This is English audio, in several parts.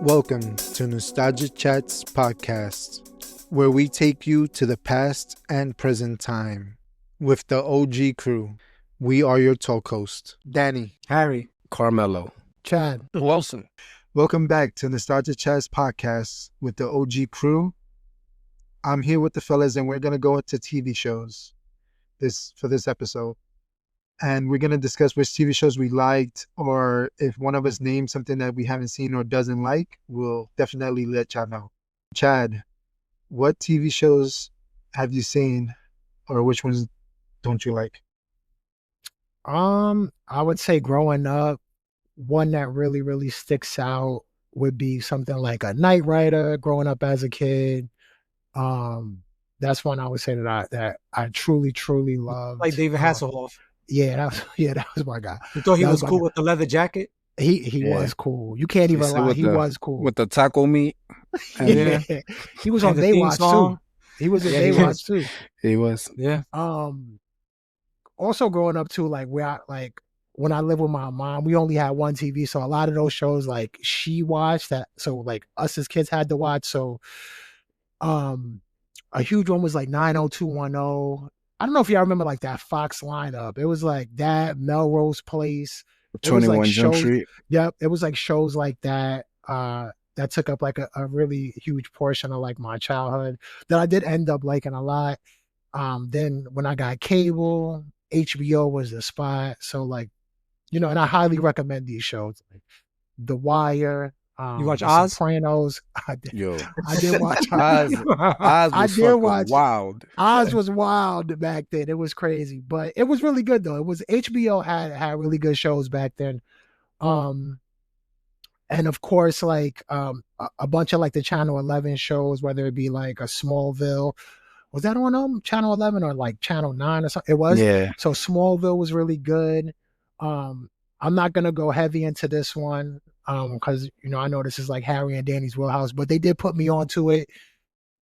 Welcome to Nostalgia Chats Podcast, where we take you to the past and present time with the OG crew. We are your talk host, Danny, Harry, Carmelo, Chad, Wilson. Welcome back to Nostalgia Chats Podcast with the OG crew. I'm here with the fellas, and we're gonna go into TV shows for this episode. And we're going to discuss which TV shows we liked, or if one of us named something that we haven't seen or doesn't like, we'll definitely let y'all know. Chad, what TV shows have you seen, or which ones don't you like? I would say growing up, one that really sticks out would be something like a Knight Rider. Growing up as a kid, that's one I would say that I truly loved. Like David Hasselhoff. Yeah, that was my guy. You thought he That was was cool my with the leather jacket? He was cool. You can't even lie. He was cool. with the taco meat. Yeah. He was on And the theme Baywatch song. too. He was in Yeah, he Baywatch was. too. He was. Yeah. Also growing up too, like when I lived with my mom, we only had one TV, so a lot of those shows like she watched that, so like us as kids had to watch. So a huge one was like 90210. I don't know if y'all remember like that Fox lineup. It was like that, Melrose Place. It was 21 like Jump shows, Street. Yep. It was like shows like that that took up like a really huge portion of like my childhood that I did end up liking a lot. Then when I got cable, HBO was the spot. So like, and I highly recommend these shows. Like The Wire. You watch The Oz? Sopranos. I did. Yo, I did watch Oz, Oz I was did fucking watch- wild. Oz was wild back then. It was crazy, but it was really good though. It was HBO had really good shows back then. And of course, like a bunch of like the Channel 11 shows, whether it be like a Smallville. Was that on Channel 11 or like Channel 9 or something? It was. Yeah. So Smallville was really good. I'm not gonna go heavy into this one because I know this is like Harry and Danny's wheelhouse, but they did put me onto it.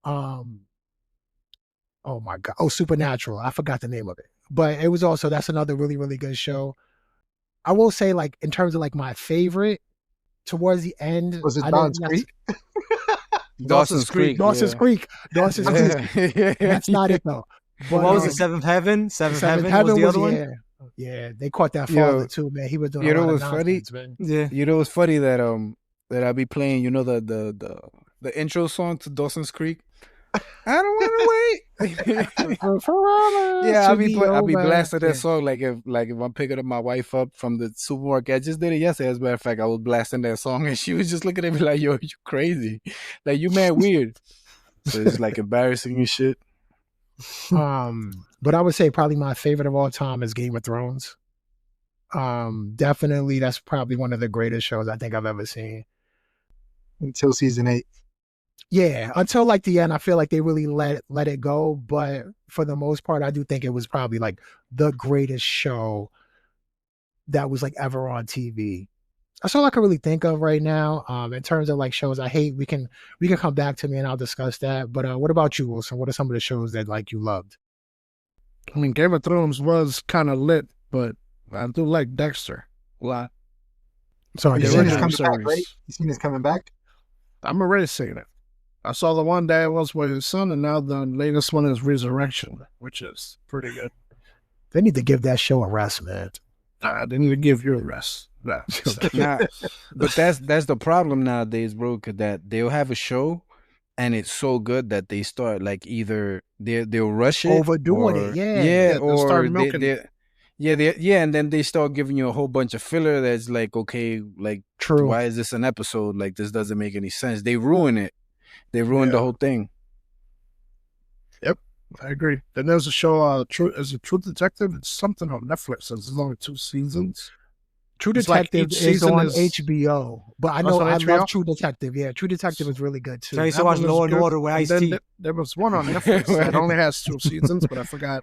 Oh my God. Oh, Supernatural. I forgot the name of it. But it was also, that's another really good show. I will say, like, in terms of like my favorite, towards the end. Was it I Dawson's didn't Creek? Dawson's Creek. Dawson's Creek. Dawson's Creek. Yeah. That's not it though. But, What was it? Seventh Heaven? Seventh Heaven was the other one? Yeah, they caught that Yo, father too, man. He was doing you a know lot of what's funny? nonsense, man. Yeah. You know, it's funny that that I be playing. The intro song to Dawson's Creek. I don't want to wait. Forever Yeah, to I'll be over. blasting that Yeah. song like if I'm picking up my wife up from the supermarket. I just did it yesterday. As a matter of fact, I was blasting that song and she was just looking at me like, "Yo, you crazy? Like you mad weird." So it's like embarrassing and shit. But I would say probably my favorite of all time is Game of Thrones. Definitely that's probably one of the greatest shows I think I've ever seen. Until season 8. Yeah, until like the end, I feel like they really let it go. But for the most part, I do think it was probably like the greatest show that was like ever on TV. That's all I can really think of right now. In terms of like shows I hate, we can come back to me and I'll discuss that. But what about you, Wilson? What are some of the shows that like you loved? I mean, Game of Thrones was kind of lit, but I do like Dexter a lot. Sorry, You The seen this original coming back, right? series. You seen this coming back? I'm already seeing it. I saw the one that was with his son, and now the latest one is Resurrection, which is pretty good. they need to give that show a rest, man. They need to give you a rest. Nah, Nah, but that's the problem nowadays, bro. 'Cause that they'll have a show, and it's so good that they start like either they'll rush it, Overdoing or- it, yeah. they'll or start milking and then they start giving you a whole bunch of filler that's like, okay, like True. why is this an episode? Like this doesn't make any sense. They ruin it. They ruined the Yeah. whole thing. I agree. Then there's a show, True Detective. It's something on Netflix. It's only 2 seasons. True It's like Detective each is season on is- HBO, but I Oh, know it's on I HBO? love True Detective. Yeah, True Detective is really good too. So I used to watch That one Law is and good. Order with And Ice then T. there was one on Netflix that only has 2 seasons, but I forgot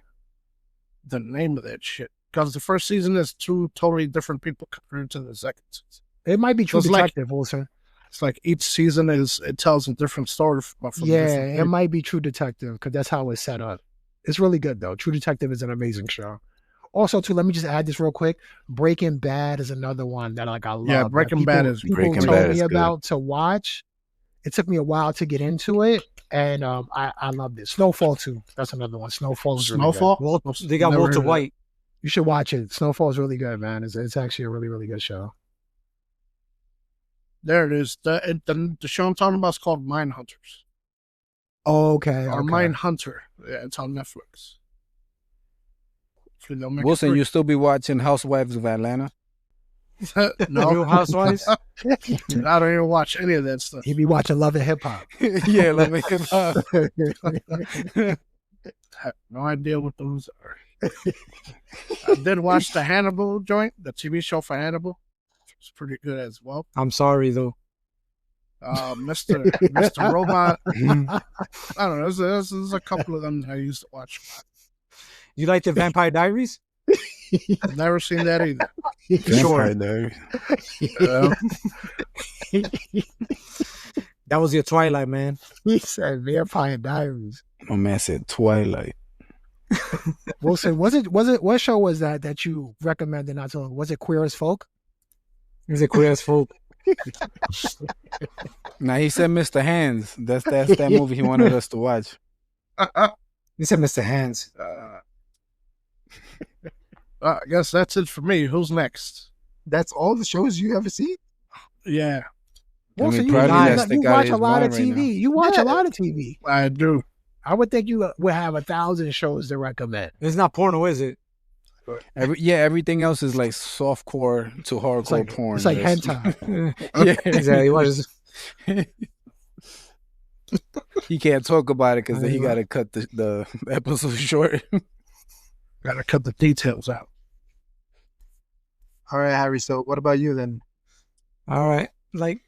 the name of that shit. Because the first season is 2 totally different people compared to the second season. It might be True it's like- Detective, Wilson. It's like each season it tells a different story from Yeah, different it people. might be True Detective because that's how it's set up. It's really good though. True Detective is an amazing show. Also, too, let me just add this real quick. Breaking Bad is another one that like I love. Yeah, that Breaking Bad is people Breaking told Bad me is good. about to watch. It took me a while to get into it, and I loved it. Snowfall too. That's another one. Snowfall is really good. Snowfall. They got Never Walter heard of that. White. You should watch it. Snowfall is really good, man. It's actually a really, really good show. There it is. The show I'm talking about is called Mindhunters. Oh, okay. Or okay. Mindhunter. Yeah, it's on Netflix. Hopefully they'll make it Wilson, free. you still be watching Housewives of Atlanta? No. Real Housewives? I don't even watch any of that stuff. He be watching Love and Hip Hop. Yeah, let me get up. I have no idea what those are. I did watch the Hannibal joint, the TV show for Hannibal. It's pretty good as well. I'm sorry though. Mr. Robot. I don't know. There's a couple of them that I used to watch. You like the Vampire Diaries? I've never seen that either. Sure. That was your Twilight, man. He said Vampire Diaries. My man said Twilight. Wilson, what show was that you recommended not so long? Was it Queer as Folk? Is it Queer as Folk? Now he said Mr. Hands. That's that movie he wanted us to watch. You said Mr. Hands. I guess that's it for me. Who's next? That's all the shows you ever see? Yeah, Wilson, you probably watch that's the guy watch he's a lot of born right TV. now. You watch a lot of TV. I do. I would think you would have 1,000 shows to recommend. It's not porno, is it? Everything else is like softcore to hardcore porn. It's like That's- hentai. Yeah, Exactly. What is he can't talk about it because then he got to cut the episode short. Gotta cut the details out. All right, Harry. So what about you then? All right. Like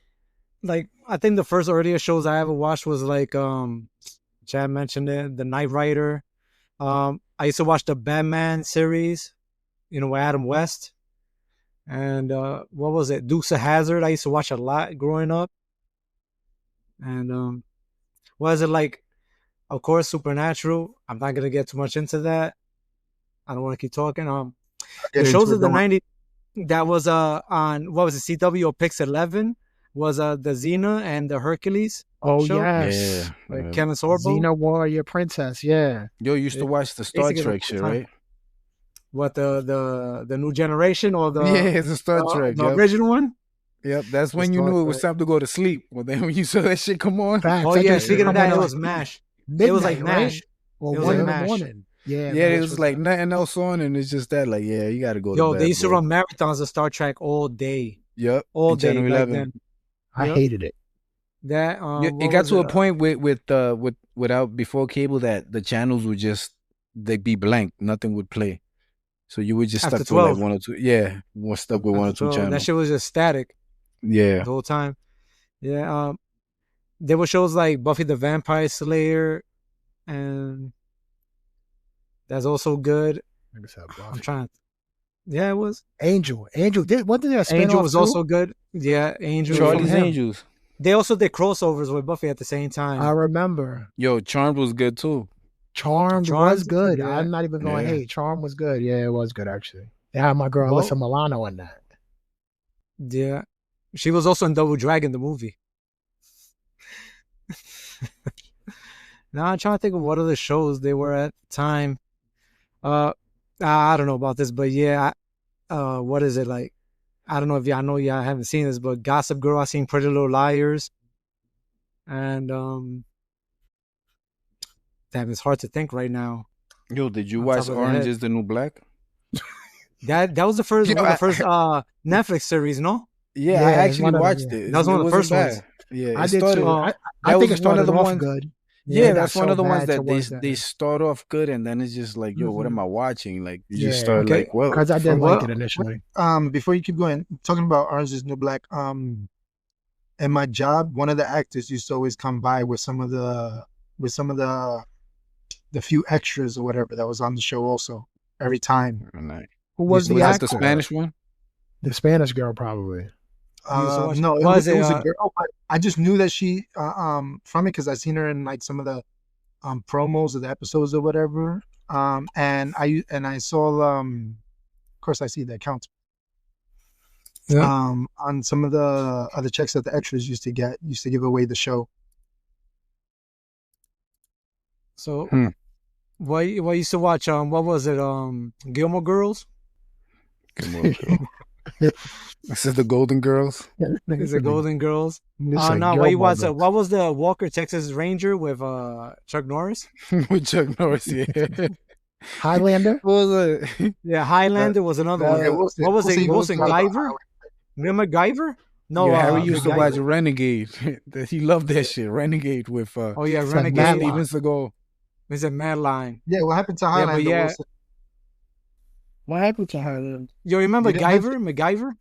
I think the first earlier shows I ever watched was like Chad mentioned it, The Knight Rider. I used to watch the Batman series, with Adam West. And what was it? Dukes of Hazzard. I used to watch a lot growing up. And what is it like? Of course, Supernatural. I'm not gonna get too much into that. I don't want to keep talking. The shows of the 90s that was on what was it, CW or Pix 11 was the Xena and the Hercules. Oh show? yes, Like Kevin Sorbo. Xena Warrior Princess. Yeah. Yo, you used to watch the Star Basically, Trek shit, right? What the new generation or the Yeah, it's a Star Trek. the Yep. original one? Yep, that's when you Star knew it was Trek. time to go to sleep. Well, then when you saw that shit come on, Facts. Oh That yeah, used to speaking of come that, on it at was MASH. midnight, It was like right? MASH. Or It was 1 like in the MASH. morning. Yeah, yeah, it MASH was like nothing else on, and it's just that, like, yeah, you got to go to Yo, bed. they used to bro. run marathons of Star Trek all day. Yep, All and day Channel back 11. then. I Yep. hated it. That Yeah, what it got was to a point without before cable that the channels would just they'd be blank, nothing would play, so you would just After stuck with like 12. one or two. Yeah, we're stuck with one or two So channels. that shit was just static Yeah, the whole time. Yeah, there were shows like Buffy the Vampire Slayer, and that's also good. I'm trying. Yeah, it was. Angel. Wasn't there a spinoff Angel was too? also good. Yeah, Angel. Charlie's him. Angels. They also did crossovers with Buffy at the same time. I remember. Yo, Charmed was good too. Charmed was Charmed, good. yeah. I'm not even going Yeah. to hate. Charmed was good. Yeah, it was good actually. They had my girl Well- Alyssa Milano in that. Yeah, she was also in Double Dragon, the movie. Now I'm trying to think of what other shows they were at the time. I don't know about this, but yeah, what is it like? I don't know if y'all know. Y'all haven't seen this, but Gossip Girl. I seen Pretty Little Liars, and damn, it's hard to think right now. Yo, did you On watch top of the Orange head. Is the New Black? That was the first Yo, one of the first Netflix series, no? Yeah, Yeah, I it's actually one of them, watched yeah. it. That was one of the It first wasn't ones. bad. Yeah, I it did started- too. I that think was it one of started the off ones- good. Yeah, it got that's one so of the ones bad that towards the they end. start off good, and then it's just like, yo, what am I watching? Like you just Yeah, start okay. like, well, Because I didn't Well, like it initially. Before you keep going, talking about Orange is the New Black, in my job, one of the actors used to always come by with some of the few extras or whatever that was on the show also every time. Who was Was the that actor? the Spanish one? The Spanish girl, probably. used to watch- No, it was was, it it, was a girl, but I just knew that she from it because I seen her in like some of the promos of the episodes or whatever. And I saw of course I see the accounts. Yeah. On some of the other checks that the extras used to give away the show. So, Hmm. why used to watch what was it Gilmore Girls? Come on, girl. This is the Golden Girls. Is it Golden Girls? It's like No, why you Gilmore watch Girls. what was the Walker Texas Ranger with Chuck Norris? With Chuck Norris, yeah. Highlander. What was it? Yeah, Highlander was another one. that- What was it? Wilson Guyver? Remember Guyver? No, Yeah, Harry used to watch MacGyver. Renegade. He loved that shit. Renegade with Oh yeah, It's like Renegade. Matlock. Steven Seagal. It's a Madeline. Yeah, what happened to but Highlander? yeah. Wilson? What happened to her? You remember You didn't have Guyver? MacGyver?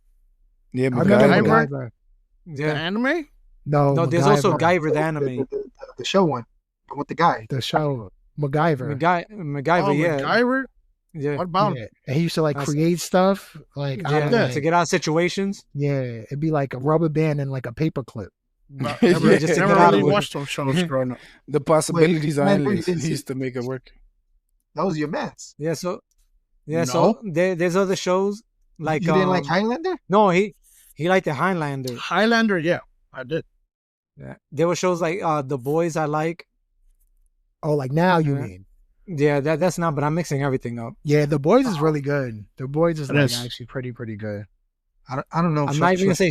Yeah, I remember MacGyver? MacGyver. The Yeah. anime? No, No, there's also MacGyver. Guyver the anime. The show one with the guy. The show MacGyver. MacGyver, Oh, yeah. MacGyver? Yeah. What about Yeah. And he used to like That's- create stuff like out of, Yeah, like- to get out of situations. yeah, it'd be like a rubber band and like a paper clip. But Yeah, never, just to never get out really of it. watched those shows growing up. The possibilities are man, wait, endless. you didn't He see- used to make it work. That was your man's. Yeah, so No. so there's other shows like You didn't like Highlander? no, he liked the Highlander. Highlander, yeah, I did. Yeah. There were shows like The Boys I like. Oh, like now you Yeah. mean? Yeah, that's not, but I'm mixing everything up. Yeah, The Boys is really good. The Boys is It like is. actually pretty good. I don't know. I'm not even gonna say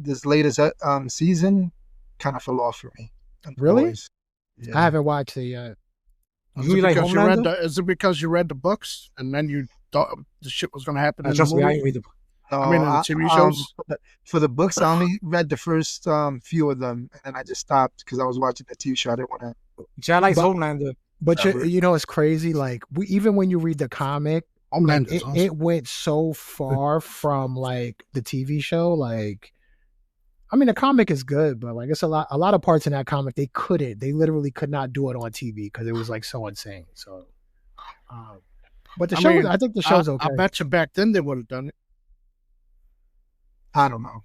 This latest season kind of fell off for me. on The Really? Boys. Yeah. I haven't watched it yet. Is You it like because you read Homelander? is it because you read the books and then you thought the shit was going to happen in the trust me, I movie? ain't read the book. No, I mean, in the TV shows? for the books, I only read the first few of them, and then I just stopped because I was watching the TV show. I didn't want to. Chad likes But- Homelander. But Whatever. you know, it's crazy. Like even when you read the comic, like, Homelander's awesome. it went so far from like the TV show. Like, I mean, the comic is good, but like it's a lot of parts in that comic they literally could not do it on TV because it was like so insane. So, but the I show, mean, I think the show's okay. I bet you back then they would have done it. I don't know.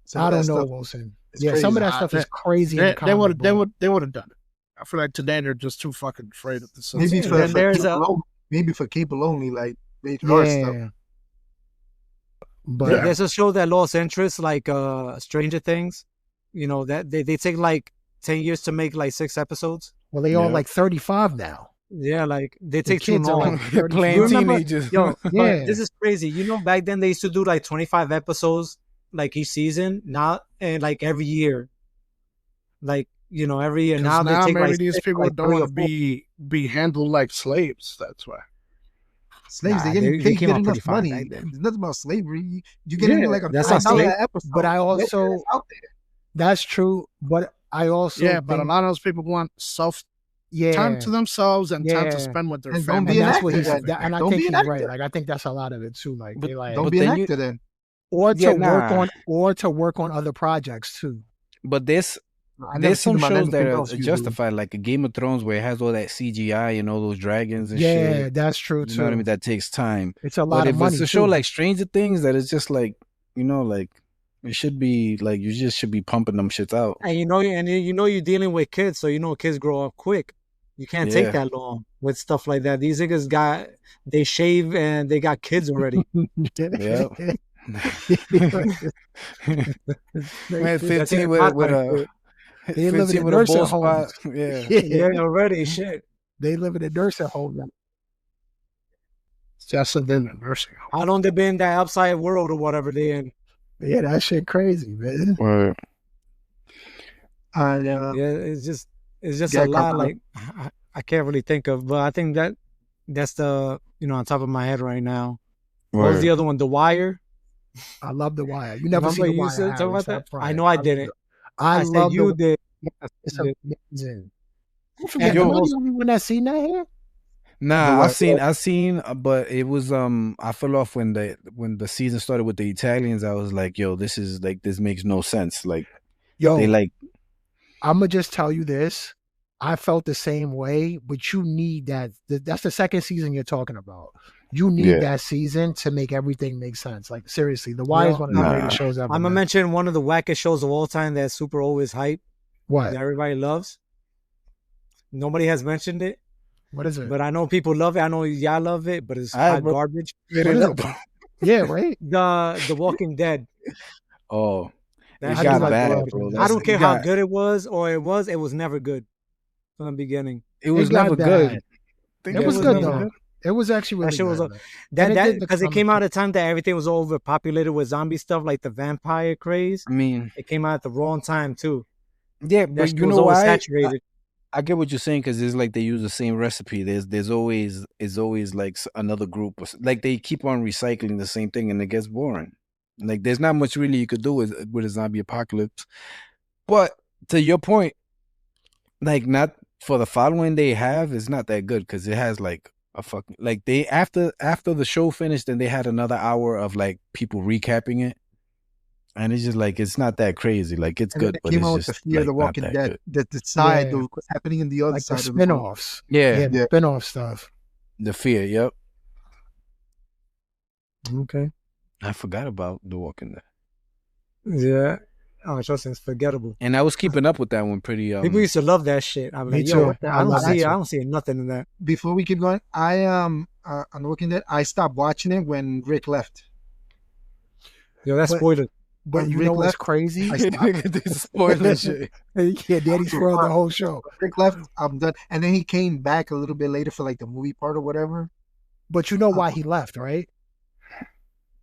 Some I of that don't know, stuff- Wilson. it's Yeah, some of crazy. that stuff They- is crazy. in the They comic would book. they would have done it. I feel like today they're just too fucking afraid of the Maybe sunset. for, And there's maybe for cable only, like rated R stuff. Yeah. But Yeah. There's a show that lost interest, like Stranger Things. You know that they take like 10 years to make like 6 episodes. well, they all Yeah. like 35 now. Yeah, like they The take too kids are long. like 35. Playing You remember- teenagers. Yo, Yeah. this is crazy. You know, back then they used to do like 25 episodes like each season. Now and like every year, like you know, every year. 'Cause Now now they take maybe like these six, people like don't 3 or want to 4. be handled like slaves. That's why. Slaves, Nah, they they get came out enough pretty far money. back then. There's nothing about slavery. You get Yeah, into like a that's $5 not slave- episode. but I Nobody also- is out there. That's true. But I also Yeah, but a think- lot of those people want time yeah. to themselves and time Yeah. to spend with their And don't And be family. an that's what actor he's then. that, and I Don't think be he's an right. actor. Like I think that's a lot of it too. Like But they like Don't But be an then you- actor then. or to Yeah, work on other projects too. But there's I never there's seen some him on shows that anything are else usually. justified, like a Game of Thrones, where it has all that CGI and all those dragons and Yeah, shit. that's true You know what I too. mean? That takes time. It's a lot But of if money. it's a show too. like Stranger Things, that is just like, you know, like it should be like you just should be pumping them shits out. And you know, you're dealing with kids, so you know kids grow up quick. You can't Yeah. take that long with stuff like that. These niggas they shave and they got kids already. Yeah. Man, That's 15 it. with Not a like They live 15 in with a nursing ball spot. homes. Yeah. yeah, already shit. They live in a nursing home. now. Just in the nursing home. How long they been in that outside world or whatever they in? Yeah, that shit crazy, man. Word. Yeah. Yeah, it's just Yeah, a lot. come on. Like I can't really think of, but I think that's the on top of my head right now. What was the other one? The Wire. I love The Wire. You never Remember seen The you Wire? said something Harry, about that? stop I trying. know I didn't. I said love you the. did. It's did. amazing. forget And the am I most- the only one that seen that here? Nah, What? I've seen, but it was I fell off when the season started with the Italians. I was like, yo, this makes no sense. Like Yo, they like I'm gonna just tell you this. I felt the same way, but you need that. That's the second season you're talking about. You need Yeah. that season to make everything make sense. Like seriously, The Wire is Yo, one of the Nah. greatest shows ever. I'm gonna man. mention one of the wackest shows of all time that's super always hype What? that everybody loves. Nobody has mentioned it. What is it? but I know people love it. I know y'all love it, but it's All right, hot bro. garbage. Get What it is up. it? Yeah, right. The Walking Dead. Oh, That it shit got was bad, garbage. bro. I That's- don't it care how got- good it was, it was never good from the beginning. It was got never bad. good. It was good though. It was actually really That shit was good. that And it did because it become came a- out at a time that everything was overpopulated with zombie stuff, like the vampire craze. I mean, It came out at the wrong time too. yeah, That but shit you was know why? oversaturated. I get what you're saying because it's like they use the same recipe. There's always like another group like they keep on recycling the same thing and it gets boring. Like there's not much really you could do with a zombie apocalypse. But to your point, like not for the following they have, it's not that good because it has like a fucking like they after the show finished, then they had another hour of like people recapping it. And it's just like it's not that crazy. Like it's And then good, it but came it's out with just the Fear of like, the not Walking that Dead. good. The side, Yeah. what's happening in the other like the side of the world. spin-offs. Yeah, Yeah, the Yeah. spin-off stuff. the fear. Yep, Okay. I forgot about The Walking Dead. Yeah. Oh, trust me, it's forgettable. And I was keeping up with that one pretty. People used to love that shit. I'm Me like, too. yo, what the, I I don't love that see, too. I don't see nothing in that. Before we keep going, I on The Walking Dead, I stopped watching it when Rick left. Yo, that's But- spoiler. But When you Rick know what's left, crazy? I stopped. This spoiler shit. Yeah, Daddy spoiled the whole show. Rick left, I'm done. And then he came back a little bit later for like the movie part or whatever. But you know why he left, right?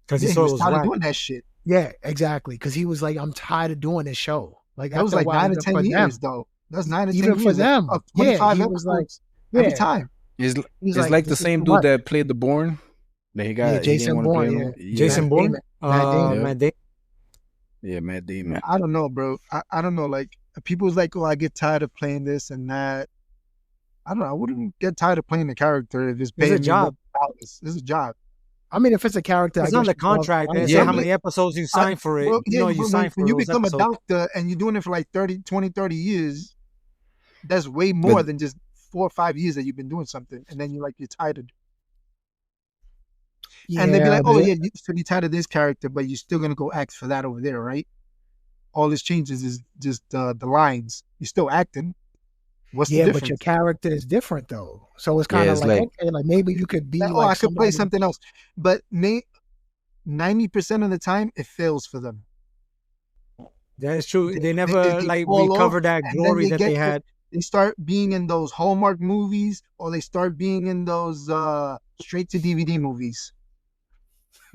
Because Yeah, he he saw it was was tired of whack. doing that shit. Yeah, exactly. Because he was like, I'm tired of doing this show. Like That was after a like while, 9 to even 10 for years, them. though. That's 9 to 10 Even years. for them. Of Yeah, 25 he was like, episodes every yeah. time. He's It's like the this is same too dude much. that played the Bourne. That he got. Yeah, he didn't Jason wanna play Bourne, no yeah. more. Jason Matt Bourne? Damon. Matt Damon. Matt Damon. Yeah, Matt Damon. I don't know, bro. I don't know. Like, people was like, oh, I get tired of playing this and that. I don't know. I wouldn't get tired of playing the character if it's It's paying a me job. $1. This is a job. I mean, if it's a character, It's I on guess the contract. you They Yeah, say how but- many episodes you sign for it. Well, You know, you but sign for when you those become episodes. a doctor and you're doing it for like 30 years, that's way more But- than just 4 or 5 years that you've been doing something. And then you're tired of and they'd be like, oh, but- yeah, you should be tired of this character, but you're still going to go act for that over there, right? All this changes is just the lines. You're still acting. What's the yeah, difference? but your character is different though. So it's kind of it's like, like- okay, like maybe you could be Like, like I could play somebody- something else. But 90% of the time, it fails for them. That is true. They they never like fall off, recover that and then glory they that get they to- had. They start being in those Hallmark movies or they start being in those straight to DVD movies.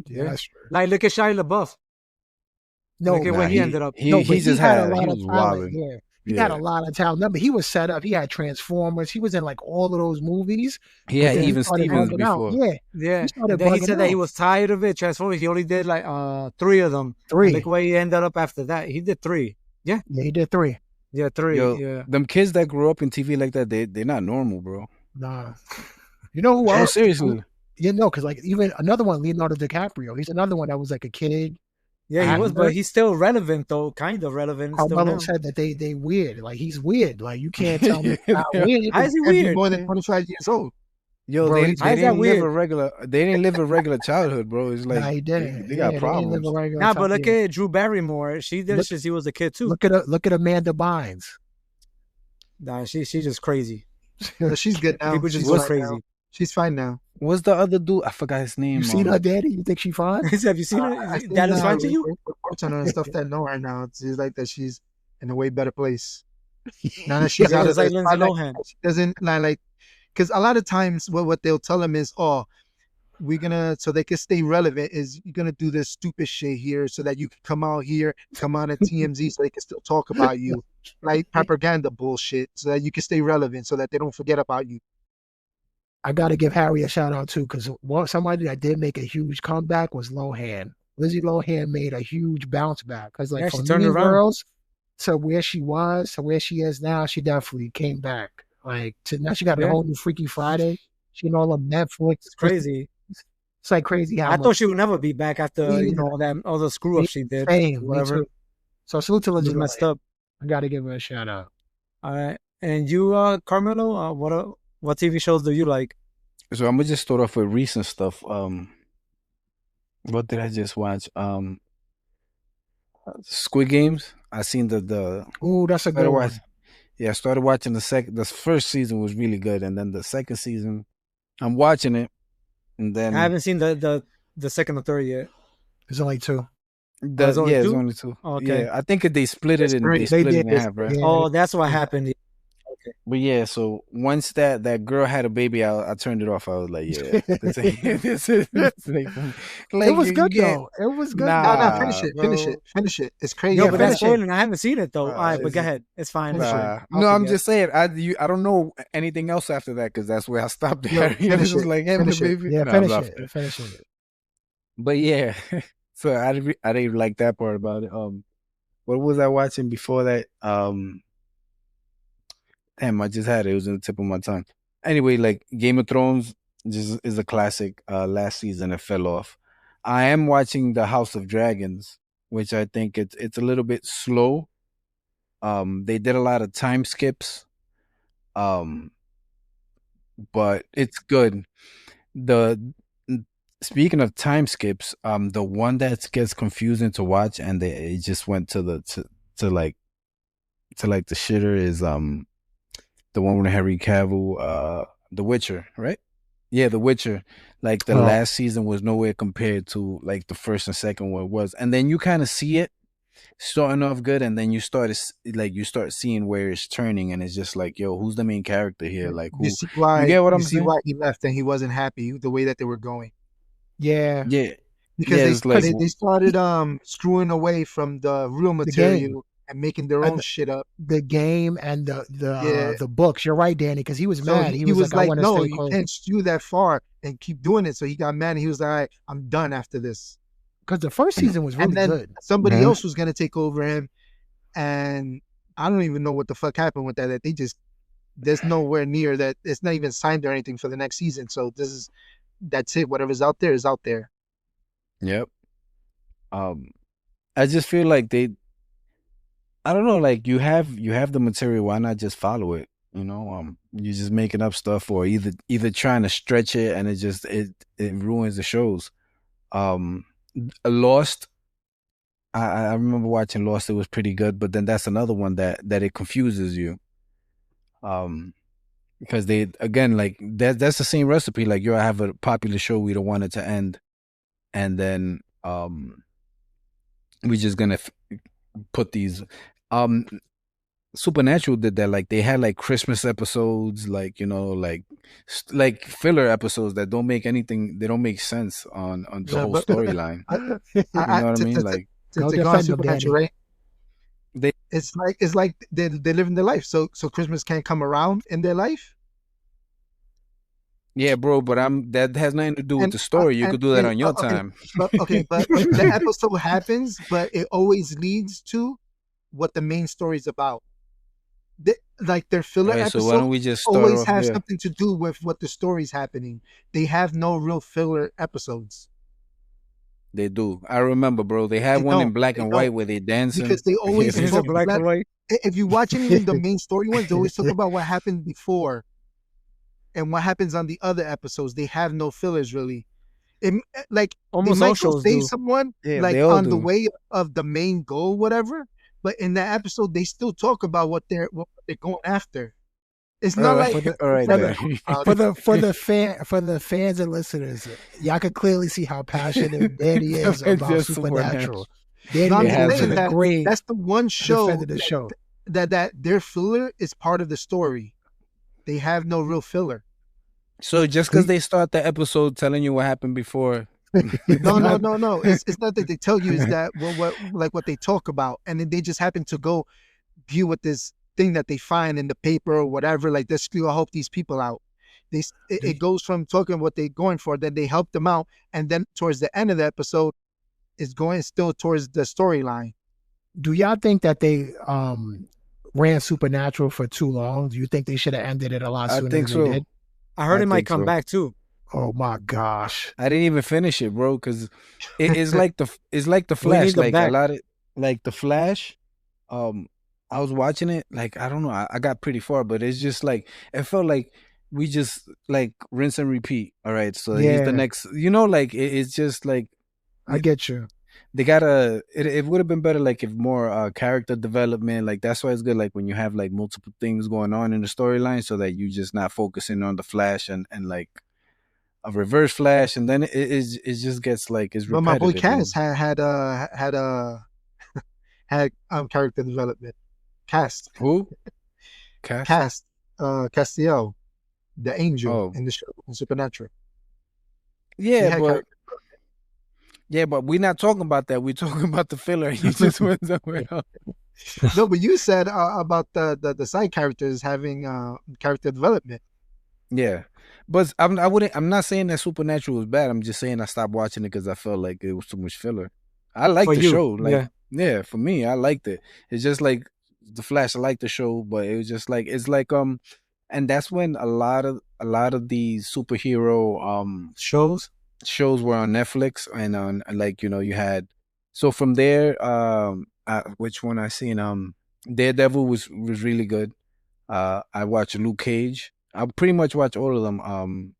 Yeah, that's true. Like, look at Shia LaBeouf. No, Look at Nah, where he ended up. He, no, he but just he had a he lot was of talent. wilding. Yeah. He had a lot of talent. Remember, he was set up. He had Transformers. He was in like all of those movies. He had But then he even started Stevens bugging out. before. Yeah, Yeah. he started And then he bugging said that he out. was tired of it. Transformers. He only did like 3 of them. Three. Look where he ended up after that. He did 3. Yeah, he did 3. Yeah, 3. Yo, Yeah. them kids that grew up in TV like that, they're not normal, bro. Nah. You know who No, else? seriously. You know, because like even another one, Leonardo DiCaprio. He's another one that was like a kid. Yeah, he was, actor. but he's still relevant though. Kind of relevant still Carmelo now. said that they weird. Like he's weird. Like you can't tell me Yeah, not they are. weird. How is he And be weird? more than 25 years old. Yo, Bro, they, he's- they How's that didn't live a weird? regular. They didn't live a regular childhood, bro. It's like Nah, he didn't. They Yeah, got didn't problems. live a regular Nah, but type look of- at Drew Barrymore. She did it Look- since he was a kid too. look at Amanda Bynes. Nah, she's just crazy. But she's good now. People just She's go fine crazy. now. She's fine now. What's the other dude? I forgot his name. You seen her daddy? You think she fine? Have you seen I it? seen, That is fine to you? reports on her and stuff that know right now. It's just like that she's in a way better place. Now that she's Yeah, out of it's like the Lindsay spotlight, Lohan. she doesn't like because a lot of times what they'll tell them is, oh, we're gonna so they can stay relevant is you're gonna do this stupid shit here so that you can come out here, come out at TMZ so they can still talk about you. Like propaganda bullshit so that you can stay relevant so that they don't forget about you. I got to give Harry a shout out too, because somebody that did make a huge comeback was Lohan. Lizzie Lohan made a huge bounce back because, like, Yeah, she from turned Mean around. Girls to where she was to where she is now, she definitely came back. Like, to now she got a Yeah. whole new Freaky Friday. She and all of Netflix. It's crazy. It's like crazy how I much thought she would never be back after Me you know all the screw ups she did. fame. Me Whatever. too. So salute to Lizzie Just messed Lohan. up. I got to give her a shout out. All right. And you, Carmelo, what TV shows do you like? So I'm gonna just start off with recent stuff. What did I just watch? Squid Games. I seen the Ooh, that's a good better one. watch. Yeah, I started watching the first season was really good, and then the second season, I'm watching it, and I then haven't seen the second or third yet. There's only two. There's only it's two? only two. Oh, okay. Yeah, I think they split It's it in three. they They split it did. in half, right? Yeah. Oh, that's what happened. Okay. But yeah, so once that girl had a baby, I turned it off. I was like, yeah, this ain't this is like, It was you good get- though. It was good. No, though. no, finish it. Nah, Finish bro. it. Finish it. It's crazy. Yo, Yeah, but Finish that's finish it. it. spoiling. I haven't seen it though. Nah, All right, but it's- go ahead. It's fine. Finish It's it. fine. No, I'll I'm forget. just saying. I don't know anything else after that because that's where I stopped. Yo, There. It finish was just it. like having a Finish it. baby. Yeah, Nah, finish I'm it. not- Finish it. But yeah, so I didn't like that part about it. What was I watching before that? Damn, I just had it. It was on the tip of my tongue. Anyway, like Game of Thrones just is a classic. Last season it fell off. I am watching The House of Dragons, which I think it's a little bit slow. They did a lot of time skips. Um, but it's good. The Speaking of time skips, the one that gets confusing to watch and it just went to like the shitter is the one with Henry Cavill, The Witcher, right? Yeah, The Witcher. Like the Oh. last season was nowhere compared to like the first and second one was, and then you kind of see it starting off good, and then you start seeing where it's turning, and it's just like, yo, who's the main character here? Like who? You see why? You get what I'm see saying? why he left and he wasn't happy the way that they were going Yeah. Yeah, because Yeah, they it's like- they started screwing away from the real material and making their And own shit up. The game and Yeah. the books. You're right, Danny, because he was So mad. he, He was like, I want to no, stay you close. can't stew that far and keep doing it. So he got mad and he was like, all right, I'm done after this. Because the first season was really And then good. somebody Mhm. else was gonna take over him, and I don't even know what the fuck happened with that. That they just there's nowhere near that. It's not even signed or anything for the next season. So that's it. Whatever's out there is out there. Yep. I just feel like I don't know, like you have the material, why not just follow it? You know, you're just making up stuff or either trying to stretch it and it ruins the shows. Lost, I remember watching Lost, it was pretty good, but then that's another one that it confuses you. Because they again like that's the same recipe, like you have a popular show, we don't want it to end, and then we just gonna put these Supernatural did that, like they had like Christmas episodes, like, you know, like filler episodes that don't make anything, they don't make sense on the Yeah, whole but- storyline. I, You know what I mean? Like to Don't go on defend them, Supernatural, Danny. right? They- it's like they live in their life. So Christmas can't come around in their life. yeah, bro, but that has nothing to do with And- the story. You and- could do that and- on your okay, time. But okay, but the episode happens, but it always leads to what the main story is about. Like their filler Right, so episodes why don't we just start always off have there? something to do with what the story's happening. They have no real filler episodes They do. I remember, bro. They had They one in don't. black They and white don't. where they dancing. because they always It's Is talk it black about- and white? if you watch any of the main story ones, they always talk about what happened before and what happens on the other episodes. They have no fillers really. Like Almost they all might go shows save do. someone Yeah, like they all on the do. way of the main goal, whatever. But in that episode, they still talk about what they're going after. It's not like all right, for then. For the fans and listeners, y'all can clearly see how passionate Danny is about Just Supernatural. Supernatural. Danny No, I'm It just has is saying been. that great that's the one show defender of the show. that their filler is part of the story. They have no real filler. So just because they start the episode telling you what happened before, No. It's not that they tell you. Is that what they talk about, and then they just happen to go deal with this thing that they find in the paper or whatever. Like this, I help these people out. It goes from talking what they're going for, then they help them out, and then towards the end of the episode, it's going still towards the storyline. Do y'all think that they ran Supernatural for too long? Do you think they should have ended it a lot I sooner think than so. they did? I heard I it might think come so. back too. Oh my gosh. I didn't even finish it, bro, because it's like the We Flash, need them like back. a lot of like the Flash. I was watching it, like I don't know, I got pretty far, but it's just like it felt like we just like rinse and repeat. All right, so he's Yeah. the next, you know, like it's just like I get you. they gotta. It would have been better like if more character development. Like that's why it's good. Like when you have like multiple things going on in the storyline, so that you just not focusing on the Flash and like a reverse Flash, and then it just gets like it's But my boy repetitive. Cass had character development. Who? Cass? Cast Castiel, the angel Oh. in the show in Supernatural. He Yeah, had but character. we're not talking about that. We're talking about the filler. You just went somewhere else. No, but you said about the side characters having character development. Yeah, but I'm not saying that Supernatural was bad. I'm just saying I stopped watching it because I felt like it was too much filler. I like For the you, show. Like, yeah. for me, I liked it. It's just like the Flash. I like the show, but it was just like it's like and that's when a lot of these superhero shows were on Netflix and on like you had. So from there, which one I seen? Daredevil was really good. I watched Luke Cage. I pretty much watch all of them.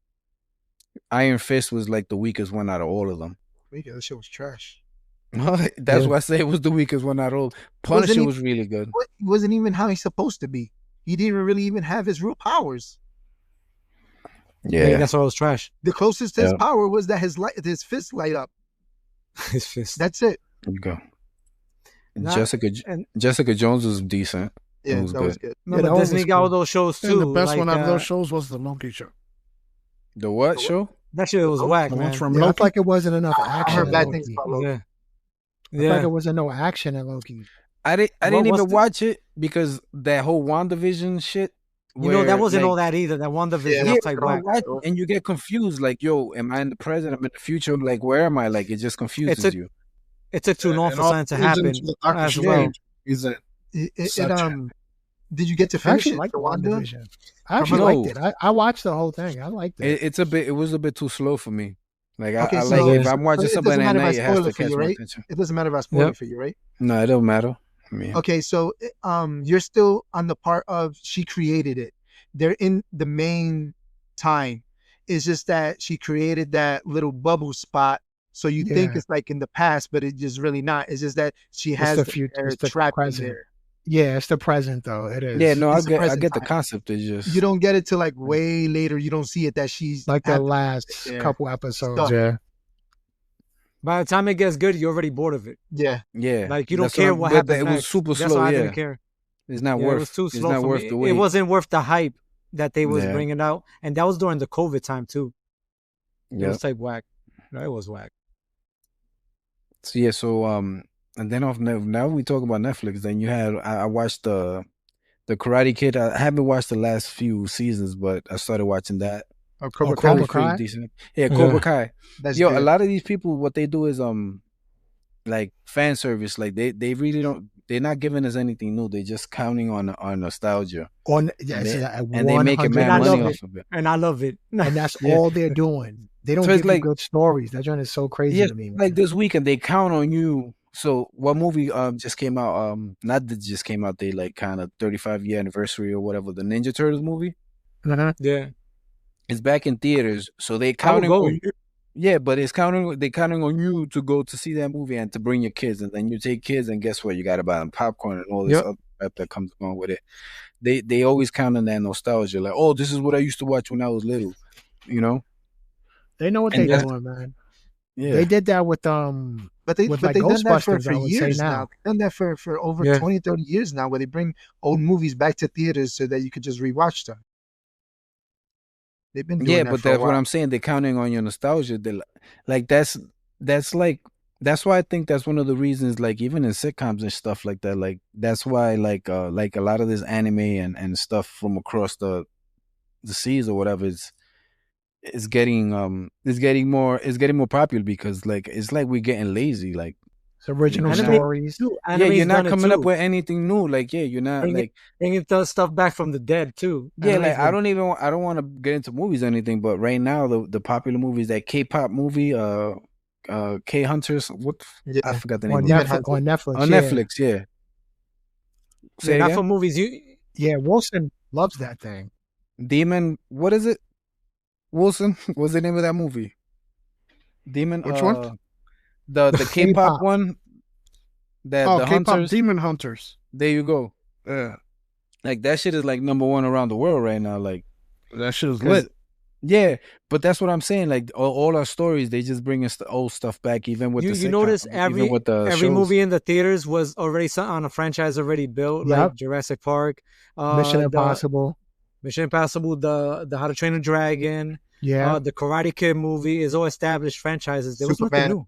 Iron Fist was like the weakest one out of all of them. Yeah, that shit was trash. That's why I say it was the weakest one out of all. Punisher was really good. It wasn't even how he's supposed to be. He didn't really even have his real powers. Yeah, that's all was trash. The closest to his power was that his fist light up. His fist. That's it. There you go. And Jessica Jones was decent. Yeah, was that was good. no, but Disney got all those shows too. And the best like, one out of those shows was the Loki show. The what show? That shit was whack, The man. ones from Yeah, I Loki. felt like it wasn't enough I action. heard in bad Loki. things about Loki. Yeah. I felt Yeah. like it wasn't no action in Loki. I didn't What even was the- watch it because that whole WandaVision shit. You know, that where, wasn't like, all that either. That WandaVision Yeah, was like bro, whack. watch it and you get confused. Like, yo, am I in the present? I'm in the future. Like, where am I? Like, it just confuses you. It took too long And for all something to leads happen into the Doctor as Strange. well. He's in. Did you get to I finish actually it? liked The Wanda? WandaVision. I actually No. liked it. I watched the whole thing. I liked it. It was a bit too slow for me. Like, Okay, I so- like if Yeah. I'm watching It something doesn't at matter if I night, it has spoil to it for catch you, my right? attention. It doesn't matter if I spoil Yep. it for you, right? No, it don't matter. I mean, Okay, so you're still on the part of she created it. They're in the main time. It's just that she created that little bubble spot, so you think Yeah. it's like in the past, but it's just really not. It's just that she It's has the the future. air It's the trapped in present. there. Yeah, it's the present though. It is. yeah, no, I It's the get present the time. concept. It's just You don't get it till like way later. You don't see it that she's like the had- last Yeah. couple episodes. Stuff. Yeah. By the time it gets good, you're already bored of it. Yeah, yeah. Like you don't That's care I'm- what but happens It was next. super That's slow. why I Yeah, didn't care. it's not Yeah, worth. it was too It's slow not for worth me. the It wait. wasn't worth the hype that they was Yeah. bringing out, and that was during the COVID time too. It Yeah. was like whack. No, it was whack. So yeah, and then now we talk about Netflix. Then you had I watched the Karate Kid. I haven't watched the last few seasons, but I started watching that. or Cobra Oh, Kai. Cobra Pretty Kai? decent. Yeah, Cobra Kai. That's Yo, good. a lot of these people, what they do is like fan service. Like they really don't. They're not giving us anything new. They're just counting on nostalgia, On yeah, and it's they, like and they making 100%. mad And I money love off of it. And I love it. And that's Yeah. all they're doing. They don't So it's give you like- good stories. That joint is so crazy Yeah, to me. Man. like this weekend they count on you. So what movie just came out? Not that just came out. They like kind of 35-year anniversary or whatever. The Ninja Turtles movie. Uh-huh. Yeah. It's back in theaters, so they I would counting go. on you. Yeah, but they counting on you to go to see that movie and to bring your kids, and then you take kids, and guess what? You got to buy them popcorn and all this Yep. other crap that comes along with it. They always count on that nostalgia, like, oh, this is what I used to watch when I was little, you know? They know what And they're that's- doing, man. Yeah, They did that with But they with, but like, they done that for Ghostbusters, I would say years now. now. They've done that for over Yeah. 20, 30 years now, where they bring old movies back to theaters so that you could just rewatch them. They've been doing yeah, that but for a that's what while. I'm saying. They're counting on your nostalgia. They like that's like that's why I think that's one of the reasons. Like even in sitcoms and stuff like that, like that's why like a lot of this anime and stuff from across the seas or whatever is getting more popular because like it's like we're getting lazy. Like It's original Anime- stories. Too. yeah, Anime's you're not done it coming up too. with anything new. Like yeah, you're not Bring it- like bringing the stuff back from the dead too. yeah, Anime's like I been- don't want to get into movies or anything, but right now the popular movies, that K-pop movie, K Hunters, what Yeah. I forgot the name On of it. Netflix, on Netflix. On yeah. Netflix, yeah. Say Yeah, it not again? for movies. Yeah, Wilson loves that thing. Demon, what is it? Wilson, what's the name of that movie? Demon. Which one? The K-pop K-pop. one. That Oh, the K-pop Hunters. Demon Hunters. There you go. Yeah, Like that shit is like #1 around the world right now. Like, that shit is 'cause- lit. yeah, but that's what I'm saying. Like all our stories, they just bring us the old stuff back, even with You the notice sitcom, even with the every shows. movie in the theaters was already on a franchise already built, Yep. like Jurassic Park, Mission the Impossible. Mission Impossible, the How to Train a Dragon, Yeah. the Karate Kid movie is all established franchises. There was nothing Superman. new.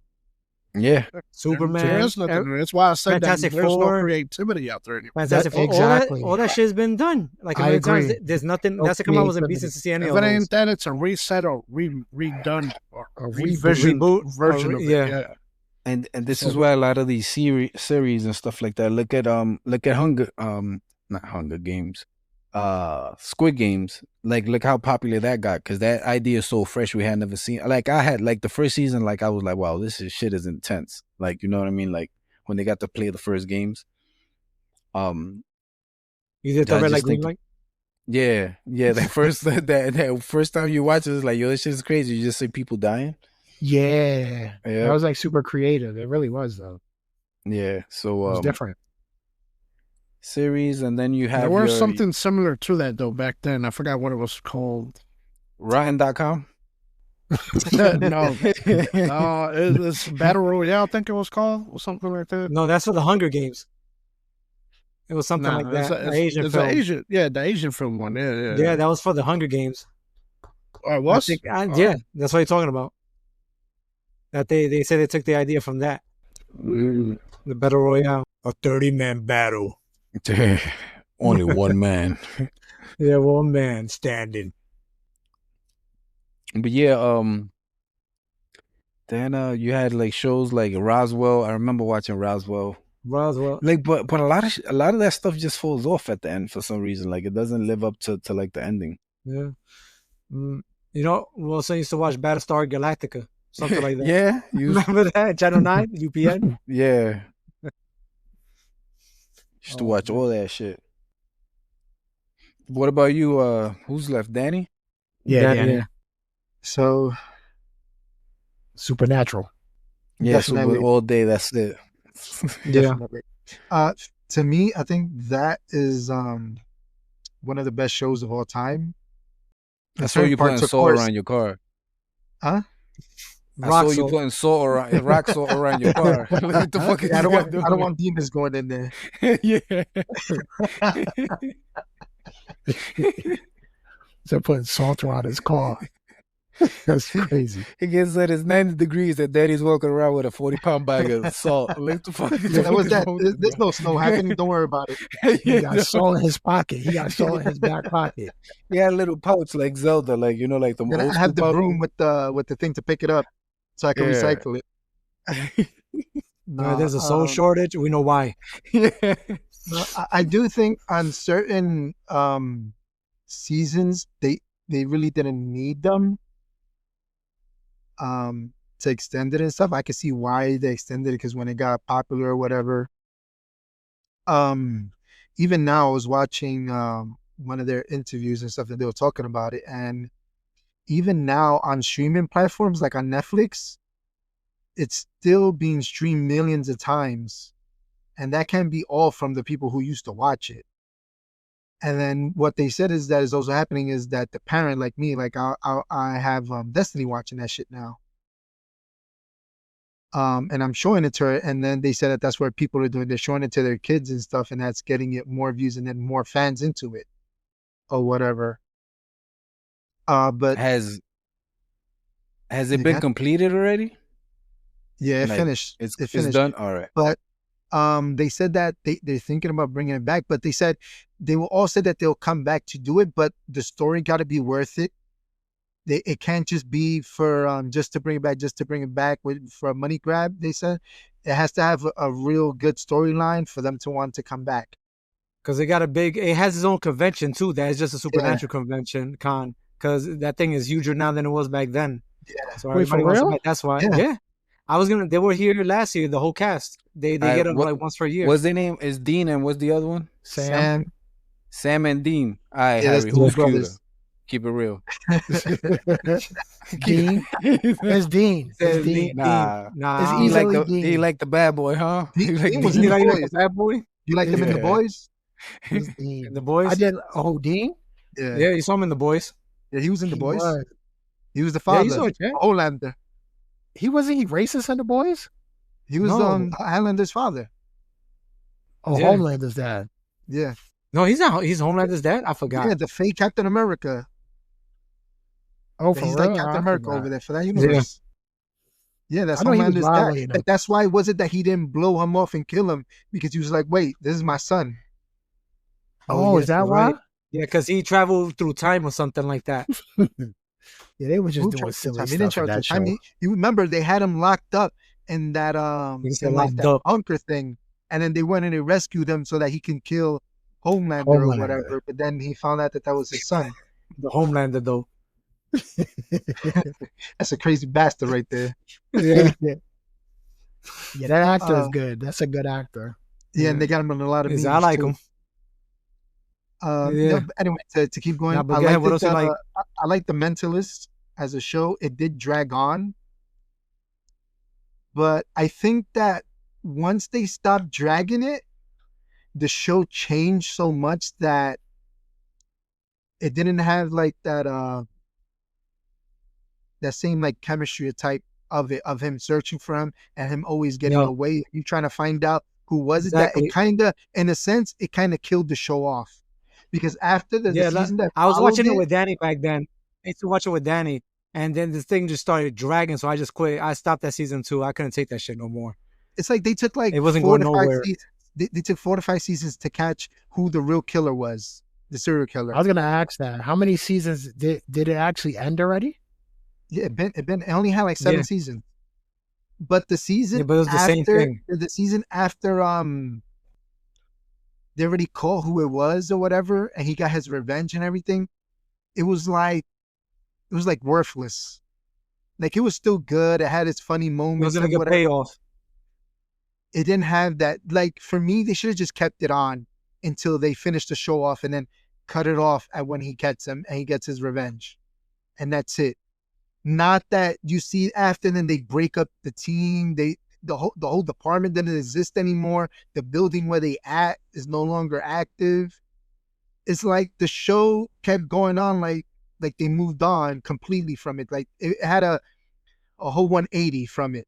Yeah, Superman, There's nothing. That's why I said Fantastic that there's Four. no creativity out there anymore. Fantastic Four, exactly. all that shit's been done. Like a I million times. agree. There's nothing. No That's the come I wasn't creativity. decent to see any If of it those. ain't that, it's a reset or redone or A revision reboot, version or of it. yeah. Yeah. and this So- is why a lot of these series and stuff like that. Look at not Hunger Games, Squid Games. Like, look how popular that got, because that idea is so fresh. We had never seen. Like, I had like the first season. Like, I was like, wow, shit is intense. Like, you know what I mean? Like when they got to play the first games. You did I the red just light, green think- light. Yeah. That first that first time you watch it, it's like, yo, this shit is crazy. You just see people dying. Yeah. That Yeah, was like super creative. It really was though. yeah. It So was different. series, and then you have There was your something similar to that though back then. I forgot what it was called. Rotten.com. No, it's Battle Royale. I think it was called or something like that. No, that's for the Hunger Games. It was something Nah, like that. It's, An Asian it's film. an Asian, yeah, the Asian film one. Yeah. Yeah, that was for the Hunger Games. Oh, it was. Yeah, that's what you're talking about. That they say they took the idea from that. Mm. The Battle Royale. A 30-man battle. Only one man. Yeah, one man standing. But yeah, then you had like shows like Roswell. I remember watching Roswell. Roswell. Like, but a lot of that stuff just falls off at the end for some reason. Like, it doesn't live up to like the ending. Yeah. You know, Wilson used to watch Battlestar Galactica. Something like that. Yeah, you, Remember that? Channel 9, UPN? yeah. Used to Oh, watch man. all that shit. What about you? Who's left? Danny? Yeah, Yeah, yeah. yeah. So Supernatural. Yeah, so Definitely. all day. That's it. Yeah. definitely. To me, I think that is one of the best shows of all time. I In saw you certain putting parts, of salt course- around your car. Huh? I Rock saw you salt. putting rock salt around your car. What the fuck is I don't you want. I don't want demons going in there. Yeah. So putting salt around his car. That's crazy. It gets at it's 90 degrees and Daddy's walking around with a 40-pound bag of salt. Like, the fuck is Yeah, that was wrong that. with you, There's bro? no snow happening. Don't worry about it. He Yeah, got no. salt in his pocket. He got salt in his back pocket. He had a little pouch like Zelda, like, you know, like the Then old I have the school broom with the thing to pick it up, so I can Yeah. recycle it. There's a soul shortage. We know why. Yeah. No, I do think on certain seasons they really didn't need them to extend it and stuff. I could see why they extended it, because when it got popular or whatever. Even now I was watching one of their interviews and stuff, and they were talking about it, and even now on streaming platforms like on Netflix, it's still being streamed millions of times. And that can be all from the people who used to watch it. And then what they said is that is also happening is that the parent, like me, like I have Destiny watching that shit now. And I'm showing it to her, and then they said that that's what people are doing. They're showing it to their kids and stuff, and that's getting it more views and then more fans into it, or whatever. But Has it You been got- completed already? yeah, it Like, finished. It's It finished. done? All right. But they said that they're thinking about bringing it back, but they said they will all said that they'll come back to do it, but the story got to be worth it. It can't just be for just to bring it back for a money grab. They said it has to have a real good storyline for them to want to come back. Because it has its own convention too. That is just a supernatural convention con. Because that thing is huger now than it was back then. Yeah. So Wait, for everybody wants to real? buy- That's why. Yeah. Yeah. They were here last year, the whole cast. They Alright, get them what- like once per year. What's their name? Is Dean, and what's the other one? Sam. Sam and Dean. All right, Yeah, that's Harry. the Who's brothers. cuter? Keep it real. Dean. It's Dean. It's Dean. Nah. Nah. It's He like easily the Dean. he like the bad boy, huh? Dean- He like Dean was Dean. in the You like boys. the bad boy? You like them in the Yeah. boys? It's Dean. In the boys? I did. Oh, Dean. Yeah. Yeah, you saw him in the boys. Yeah, he was in the He boys. was. He was the Yeah, father. you saw it, yeah. Homelander. He wasn't. He racist in the boys. He was No. Highlander's father. Oh, Yeah. Homelander's dad. Yeah. No, he's not. He's Homelander's dad. I forgot. Yeah, the fake Captain America. Oh, for He's real? like Captain I America forgot. over there for that universe. Yeah, that's I know he was Homelander's violating dad. him. That's why was it that he didn't blow him off and kill him? Because he was like, wait, this is my son. Oh, yes, is that you're why? right. Yeah, because he traveled through time or something like that. Yeah, they were just Who doing traveled through silly time? He didn't stuff in travel that through time. show. You remember they had him locked up in that He said in like locked that up. bunker thing, and then they went in and rescued him so that he can kill Homelander or Homelander. whatever. But then he found out that that was his son. The Homelander, though. That's a crazy bastard right there. Yeah. Yeah, that actor is Uh, good. That's a good actor. Yeah, and they got him in a lot of memes I like too. him. Yeah. Yeah. But anyway, to keep going, Nah, but I go ahead, liked what it, else you like? I like The Mentalist as a show. It did drag on, but I think that once they stopped dragging it, the show changed so much that it didn't have like that same like chemistry type of him searching for him and him always getting Yeah. away. You trying to find out who was it. Exactly. That it kind of, in a sense, it kind of killed the show off because after the Yeah, season that I was followed watching it with Danny back then. I used to watch it with Danny, and then this thing just started dragging, so I just quit. I stopped at season 2. I couldn't take that shit no more. it's like they took like It wasn't 4 going to 5 nowhere. seasons. They took 4 to 5 seasons to catch who the real killer was, the serial killer. I was gonna ask that. How many seasons did it actually end already? Yeah, it only had like 7 Yeah. seasons. But the season Yeah, but it was the same after thing. the season after they already called who it was or whatever, and he got his revenge and everything, it was like worthless. Like it was still good. It had its funny It moments wasn't a and good whatever. payoff. It didn't have that. Like for me, they should have just kept it on until they finished the show off and then cut it off at when he gets him and he gets his revenge. And that's it. Not that you see after, and then they break up the team. The whole department doesn't exist anymore. The building where they at is no longer active. It's like the show kept going on like they moved on completely from it. Like it had a whole 180 from it.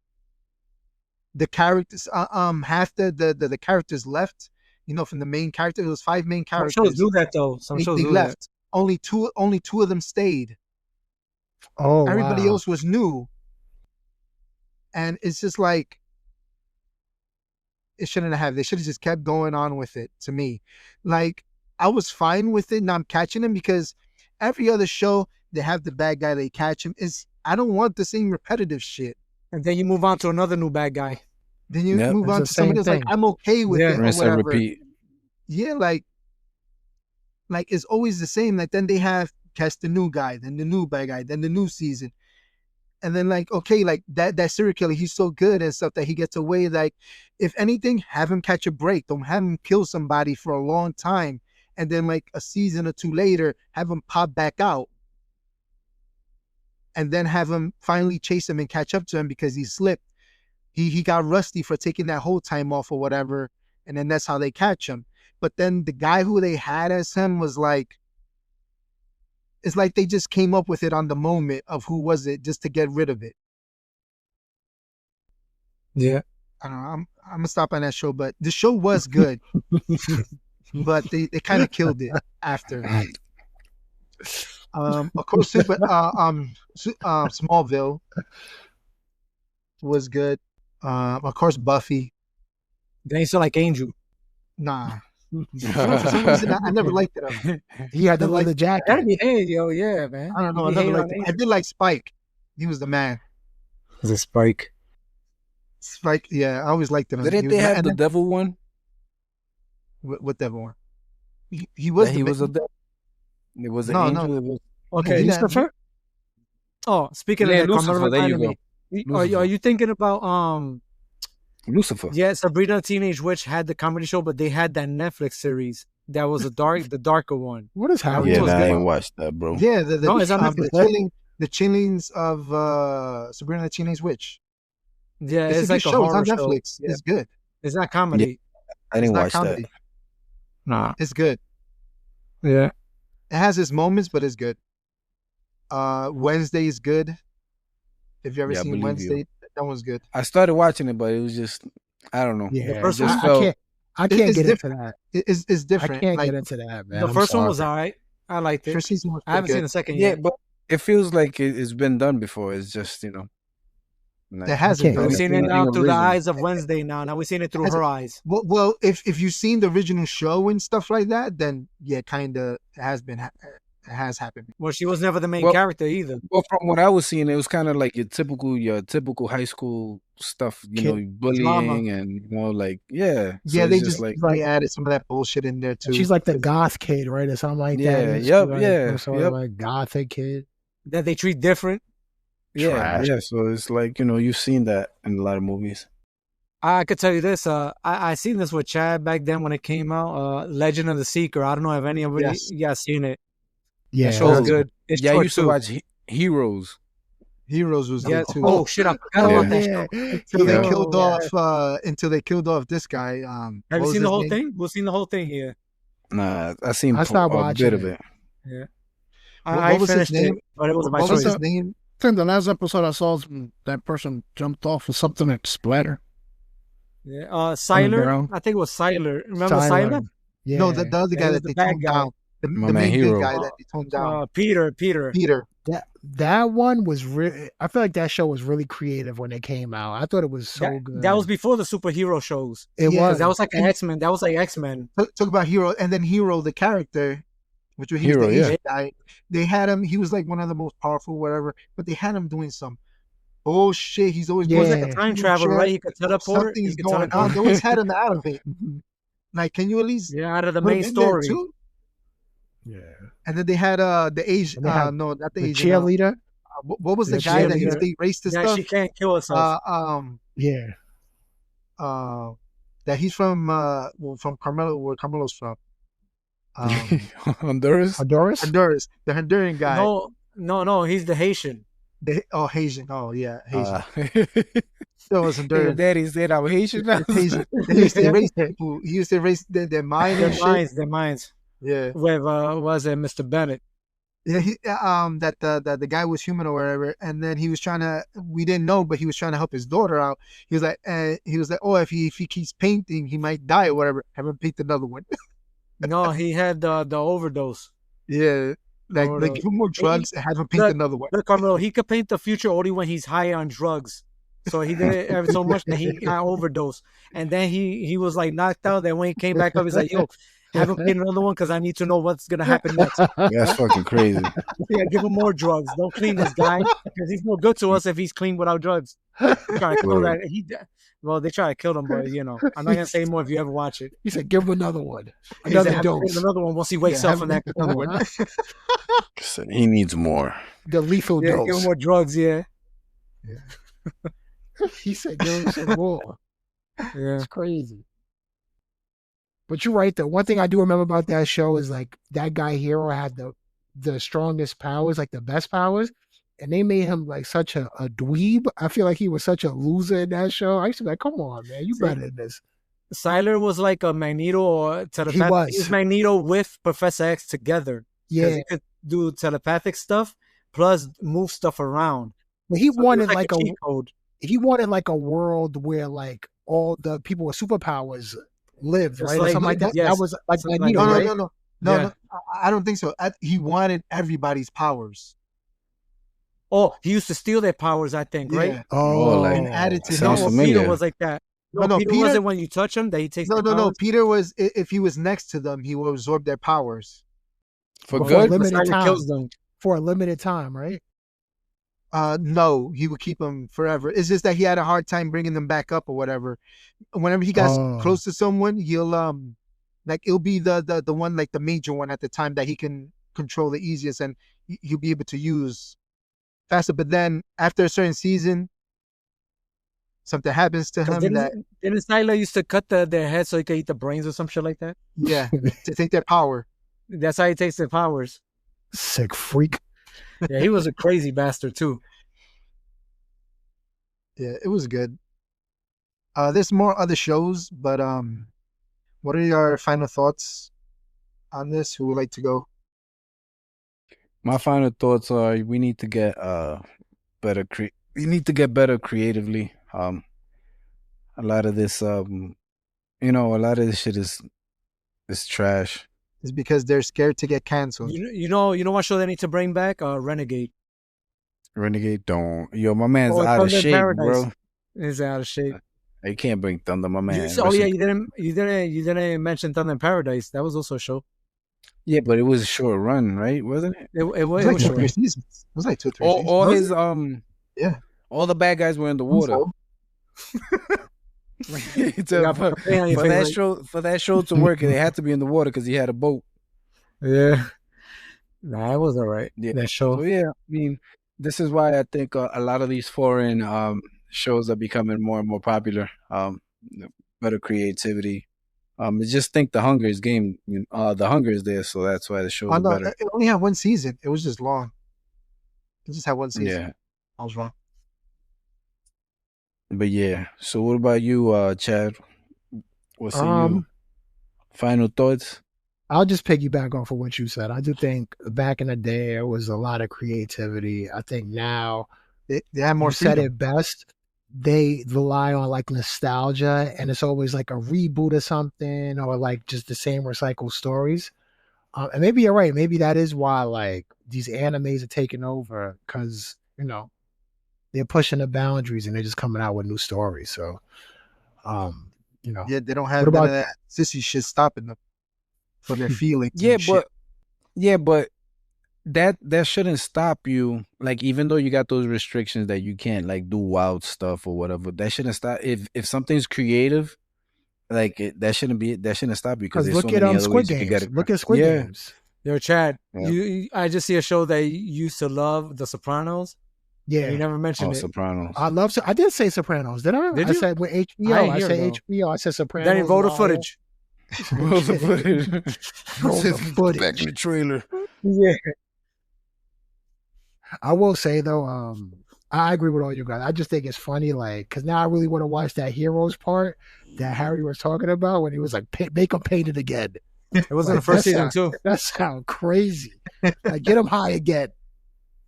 The characters, half the characters left. You know, from the main character, it was 5 main Some characters. shows do that, though. Some They shows do left. Only two of them stayed. Oh, Everybody wow. else was new. And it's just like, it shouldn't have. They should have just kept going on with it, to me. Like, I was fine with it. Now I'm catching him because every other show, they have the bad guy, they catch him. I don't want the same repetitive shit. that. And then you move on to another new bad guy. Then you Yep. move It's on the to somebody same else. Like, thing. I'm okay with Yeah. it or Rinse and whatever. repeat. Yeah, like it's always the same. Like then they have catch the new guy, then the new bad guy, then the new season. And then like, okay, like that serial killer, he's so good and stuff that he gets away. Like, if anything, have him catch a break. Don't have him kill somebody for a long time. And then like a season or 2 later, have him pop back out. And then have him finally chase him and catch up to him because he slipped. He got rusty for taking that whole time off or whatever. And then that's how they catch him. But then the guy who they had as him was like, it's like they just came up with it on the moment of who was it just to get rid of it. Yeah. I don't know. I'm gonna stop on that show, but the show was good, but they kind of killed it after. Of course, Smallville was good. Of course, Buffy. Then you still like Angel. Nah. For some reason, I never liked it. He had the Like- leather jacket. That'd be hey, yo, yeah, man. I don't know. I You never hate liked on it. I Angel. did like Spike. He was the man. It's a Spike. Spike, yeah, I always liked him. Didn't He they was have and the then- devil one? what devil one? He was That the he ma- was a devil. It was an No, angel. no. It was, Okay, he not- Lucifer. Oh, speaking Yeah, of that, Lucifer, Carmelo there you Anthony, go. Are Lucifer. you thinking about Lucifer. Yeah, Sabrina Teenage Witch had the comedy show, but they had that Netflix series that was the darker one. What is Yeah, happening? Yeah, was nah, I good. ain't watched that, bro. Yeah, the No, it's on Netflix. the Chillings of Sabrina the Teenage Witch. Yeah, It's a it's good like a show. It's horror on show. Netflix. Yeah. It's good. It's not comedy. I It's didn't not watch comedy. Nah. It's good. Yeah. It has its moments, but it's good. Wednesday is good. If you ever Yeah, I seen believe Wednesday, you. that one's good. I started watching it, but it was just I don't know. Yeah, It first just one- felt. I can't It's get into different. that. It's I different. can't Like, get into that, man. The I'm first one was sorry. alright. I liked it. first season was I haven't pretty seen good. the second Yeah, yet. but it feels like it's been done before. It's just like, That hasn't can't done We've get it. seen it anything now through the original. eyes of Wednesday now we've seen it through Has her it- eyes. Well, if you've seen the original show and stuff like that, then yeah, kind of has happened. Well, she was never the main Well- character either. Well, from what I was seeing, it was kind of like your typical high school stuff. Bullying and like Yeah, So they it's just like they added some of that bullshit in there too. She's like the goth kid, right, or something like Yeah, that. yep, Like, yeah, sort of yep. like gothic kid. That they treat different. yeah. So it's like you've seen that in a lot of movies. I could tell you this. I seen this with Chad back then when it came out. Legend of the Seeker. I don't know if any of Yes. you guys seen it. Yeah, That show's Oh, good. It's Yeah, I short used to too. watch Heroes. Heroes was Yeah. good too. Oh shit! I forgot about that show. Until they Yeah. killed off this guy. Have what you was seen the his whole name? thing? We've seen the whole thing here. Nah, I seen I stopped a watching bit of it. it. I What was his finished it, name? but it was my What was choice. his name? I think the last episode I saw that person jumped off of something that splattered. Yeah. Siler. ground. I think it was Siler. Remember Siler? Yeah. No, the other That guy was that the they bad toned guy. down. The My man main Hero. big guy that they toned down. Peter. Peter. that one was really. I feel like that show was really creative when it came out. I thought it was so good. That was before the superhero shows. it yeah, was. That was like And- X-Men. That was like X-Men. Talk about Hero, and then Hero, the character, which was Hero, the yeah. Asian guy. They had him. He was like one of the most powerful, whatever. But they had him doing some bullshit. He's always He was going like Yeah. a time traveler, right? He could teleport. Something's He could going on. teleport. They always had him out of it. Like, can you at least Yeah, out of the put him main in there, story. too? yeah. And then they had the Asian. And they had No, not the The Asian. cheerleader. What was the The guy that cheerleader. they raced his Yeah, stuff? she can't kill herself. Yeah. That he's from from Carmelo, where Carmelo's from. Honduras. Honduras. Honduras, the Honduran guy. No, he's the Haitian. Haitian. Oh yeah, Haitian. Hey, That was Honduran. Daddy said I'm Haitian. Haitian. They used to erase people. He used to erase their mind and shit. Their minds. Yeah, With was it Mr. Bennett? yeah. That the guy was human or whatever, and then he was trying to. We didn't know, but he was trying to help his daughter out. He was like, oh, if he keeps painting, he might die or whatever. Have him paint another one. No, he had the overdose. Yeah, like give him more drugs and have him paint Look, another one. Look, Carmelo, he could paint the future only when he's high on drugs. So he did it ever so much that he got overdose, and then he was like knocked out. Then when he came back up, he's like, "Yo, have him paint another one because I need to know what's gonna happen next." That's fucking crazy. Yeah, give him more drugs. Don't clean this guy because he's no good to us if he's clean without drugs. Trying to kill Word. that. Well, they try to kill him, but I'm not gonna say more if you ever watch it. He said, "Give him another one. He Another said, "Have him paint dose. another one once he wakes Yeah, up from that. another one. Said he needs more. The lethal Yeah, give him dose." more drugs. Yeah, He said, "Give him some more." yeah. It's crazy. But you're right. The one thing I do remember about that show is like that guy Hero had the strongest powers, like the best powers, and they made him like such a dweeb. I feel like he was such a loser in that show. I used to be like, "Come on, man, you See, better than this." Siler was like a Magneto or telepathic. was. He was Magneto with Professor X together. 'Cause Yeah, he could do telepathic stuff plus move stuff around. but he So it was wanted like a a cheat code. he wanted like a world where like all the people with superpowers lived, Just right? Or like- something like that. yes, That was like something Magneto, like No, that. right? no. Yeah. No, I don't think so. He wanted everybody's powers. Oh, he used to steal their powers, I think, right? Yeah. Oh, like- And added to Sounds No, his. familiar. Peter was like that. No, Peter Peter- wasn't when you touch him that he takes No, the no, no. powers. Peter was if he was next to them, he will absorb their powers. For Before good. limited Siler time. kills them. for a limited time, right? No, he would keep them forever. It's just that he had a hard time bringing them back up or whatever. Whenever he got Oh. close to someone, he'll like it'll be the one like the major one at the time that he can control the easiest and he'll be able to use faster. But then after a certain season, something happens to 'Cause him that Didn't Siler used to cut their head so he could eat the brains or some shit like that? yeah to take their power. That's how he takes their powers. Sick freak. Yeah, he was a crazy bastard too. Yeah, it was good. There's more other shows, but what are your final thoughts on this? Who would like to go? My final thoughts are we need to get we need to get better creatively. A lot of this a lot of this shit is trash. It's because they're scared to get canceled. You know what show they need to bring back? Renegade. Renegade don't. Yo, my man's Oh, out of Thunder in shape, Paradise. bro. He's out of shape. You can't bring Thunder, my man. Oh yeah, you didn't mention Thunder in Paradise. That was also a show. Yeah, but it was a short run, right? Wasn't it? It was like was 2 short. 3 seasons. It was like 2 3 All, seasons. all Was his it? Yeah. all the bad guys were in the water. So, For that show to work, they had to be in the water because he had a boat. Yeah. Nah, it was alright. Yeah. That show. So yeah, I mean, this is why I think a lot of these foreign shows are becoming more and more popular. Better creativity. Just think the Hunger is game. The Hunger is there, so that's why the shows are better. it only had one season. It was just long. It just had one season. Yeah, I was wrong. but yeah. So what about you, Chad? What's your final thoughts? I'll just piggyback off of what you said. I do think back in the day there was a lot of creativity. I think now They had more you said freedom. it best. They rely on like nostalgia, and it's always like a reboot of something or like just the same recycled stories. And maybe you're right. Maybe that is why like these animes are taking over because they're pushing the boundaries and they're just coming out with new stories. So, Yeah, they don't have What none about- of that sissy shit stopping them for their feelings. Yeah, and shit. but that shouldn't stop you. Like even though you got those restrictions that you can't like do wild stuff or whatever, that shouldn't stop. If something's creative, like that shouldn't stop you because because there's look so at many other Squid ways you can Games. get it. Look at Squid Yeah. Games. Yo, Chad, Yeah. I just see a show that you used to love, The Sopranos. Yeah, You never mentioned Oh, it. Sopranos. I love. I did say Sopranos. Did I? Did I you? said with I HBO. ain't I hear, said though. HBO. I said Sopranos. Then he rolled the Liar. footage. Roll the footage. Back in the trailer. Yeah. I will say though, I agree with all you guys. I just think it's funny, like, because now I really want to watch that Heroes part that Harry was talking about when he was like, make him paint it again. It was in the Like, first that season, sound- too. That sounds crazy. Like, get him high again.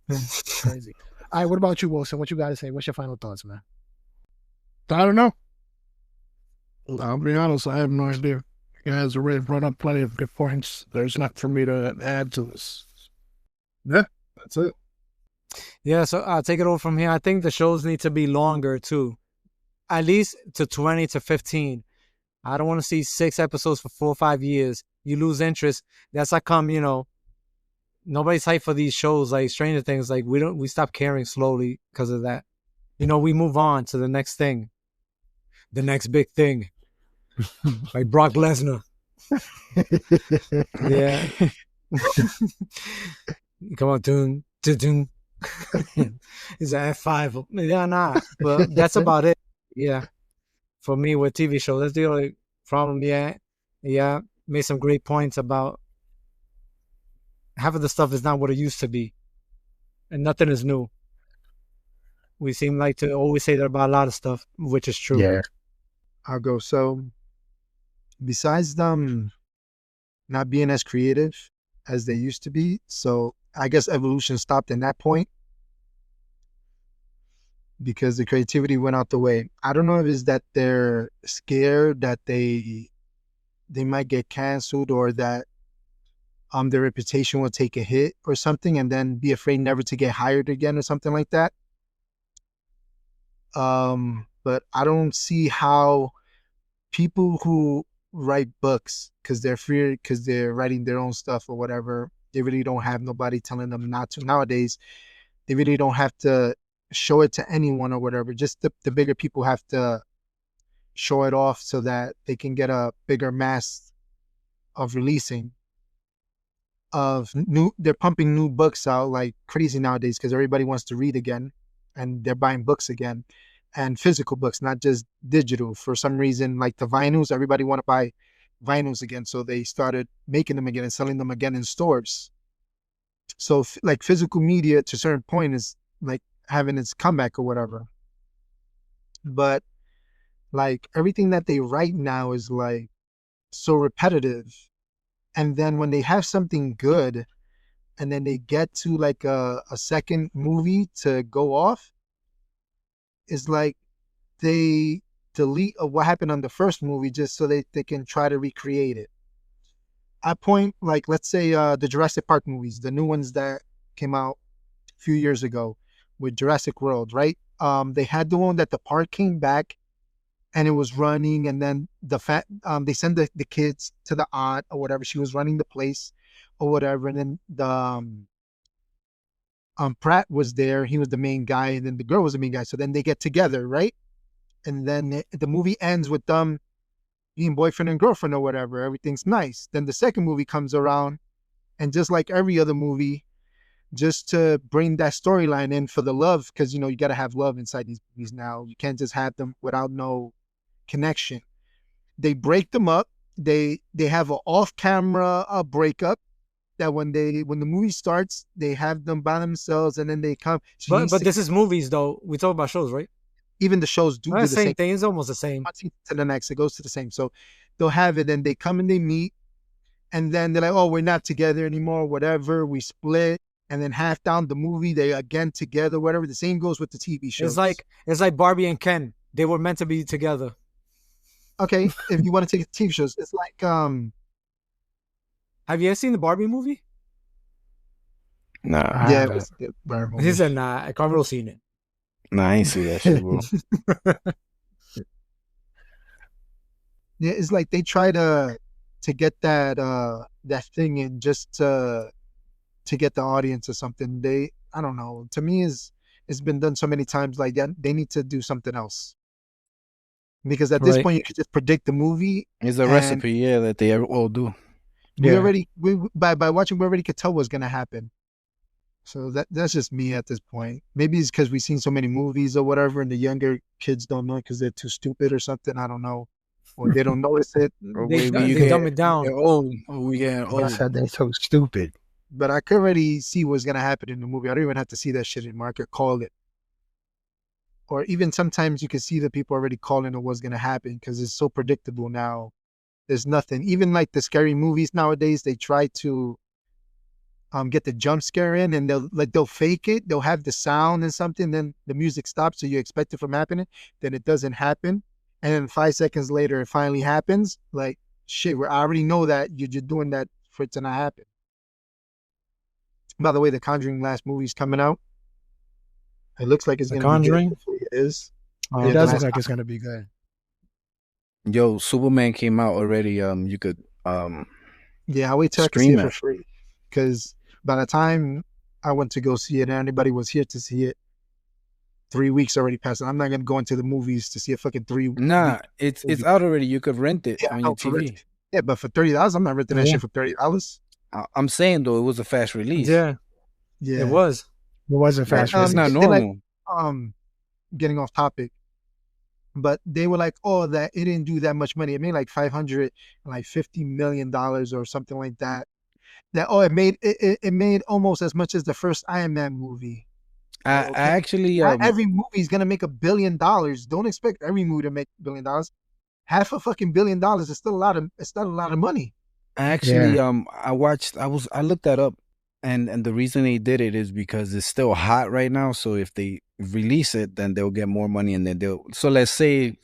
Crazy. All right, what about you, Wilson? What you got to say? What's your final thoughts, man? I don't know. I'll be honest, I have no idea. You guys already brought up plenty of good points. There's not for me to add to this. Yeah, that's it. Yeah, so I'll take it over from here. I think the shows need to be longer, too. At least to 20 to 15. I don't want to see 6 episodes for 4 or 5 years. You lose interest. That's how come, nobody's hyped for these shows like Stranger Things. Like we stop caring slowly because of that. We move on to the next thing. The next big thing. Like Brock Lesnar. Yeah. Come on, dun, dun, dun. He's an F5. Yeah, nah. But that's about it. Yeah. For me with TV shows, that's the only problem. Yeah. Yeah. Made some great points about half of the stuff is not what it used to be. And nothing is new. We seem like to always say that about a lot of stuff, which is true. Yeah. I'll go. So, besides them not being as creative as they used to be, so I guess evolution stopped in that point because the creativity went out the way. I don't know if it's that they're scared that they might get canceled or that their reputation will take a hit or something and then be afraid never to get hired again or something like that. But I don't see how people who write books because they're writing their own stuff or whatever, they really don't have nobody telling them not to. Nowadays, they really don't have to show it to anyone or whatever. Just the bigger people have to show it off so that they can get a bigger mass of releasing they're pumping new books out like crazy nowadays because everybody wants to read again and they're buying books again and physical books, not just digital. For some reason, like the vinyls, everybody want to buy vinyls again. So they started making them again and selling them again in stores. So like physical media to a certain point is like having its comeback or whatever. But like everything that they write now is like so repetitive. And then when they have something good and then they get to like a second movie to go off, it's like they delete of what happened on the first movie just so they can try to recreate it. I point like let's say the Jurassic Park movies, the new ones that came out a few years ago with Jurassic World, right? They had the one that the park came back and it was running, and then they send the kids to the aunt or whatever. She was running the place or whatever, and then the Pratt was there. He was the main guy, and then the girl was the main guy. So then they get together, right? And then the movie ends with them being boyfriend and girlfriend or whatever. Everything's nice. Then the second movie comes around, and just like every other movie, just to bring that storyline in for the love, because you got to have love inside these movies now. You can't just have them without no connection. They break them up. They have an off-camera breakup that when the movie starts, they have them by themselves, and then they come. But this is movies though. We talk about shows, right? Even the shows do the same thing. It's almost the same. To the next, it goes to the same. So they'll have it, and they come and they meet, and then they're like, "Oh, we're not together anymore. Whatever, we split." And then half down the movie, they again together. Whatever. The same goes with the TV shows. It's like Barbie and Ken. They were meant to be together. Okay, if you want to take TV shows, it's like Have you ever seen the Barbie movie? Nah. Yeah, it was the Barbie movie. He said, "Nah, I can't really seen it." Nah, I ain't see that shit, bro. Yeah, it's like they try to get that thing in just to get the audience or something. I don't know. To me, it's been done so many times like that. They need to do something else. Because at this point, you could just predict the movie. It's a recipe, yeah, that they all do. By watching, we already could tell what's gonna happen. So that's just me at this point. Maybe it's because we've seen so many movies or whatever, and the younger kids don't know because they're too stupid or something. I don't know, or they don't notice it. They dumb it down. We get old. I said they're so stupid. But I could already see what's gonna happen in the movie. I don't even have to see that shit anymore. I could call it. Or even sometimes you can see the people already calling it what's gonna happen because it's so predictable now. There's nothing. Even like the scary movies nowadays, they try to get the jump scare in, and they'll fake it. They'll have the sound and something, then the music stops, so you expect it from happening. Then it doesn't happen, and then 5 seconds later, it finally happens. Like shit, I already know that you're just doing that for it to not happen. By the way, the Conjuring last movie's coming out. It looks like it's going to be good. It is. It does look like it's going to be good. Yo, Superman came out already. You could yeah, I wait till I can see it for free. Because by the time I went to go see it and anybody was here to see it, 3 weeks already passed. And I'm not going to go into the movies to see a fucking 3 weeks. Nah, it's out already. You could rent it on your TV. Yeah, but for $30, I'm not renting that shit for $30. I'm saying, though, it was a fast release. Yeah. It was. It wasn't fast release. It's not normal. Like, getting off topic. But they were like, oh, that it didn't do that much money. It made like $550 million or something like that. It made almost as much as the first Iron Man movie. I actually every movie is gonna make $1 billion. Don't expect every movie to make $1 billion. Half a fucking $1 billion is still a lot of money. Actually, I looked that up, and the reason they did it is because it's still hot right now. So if they release it, then they'll get more money, and then so let's say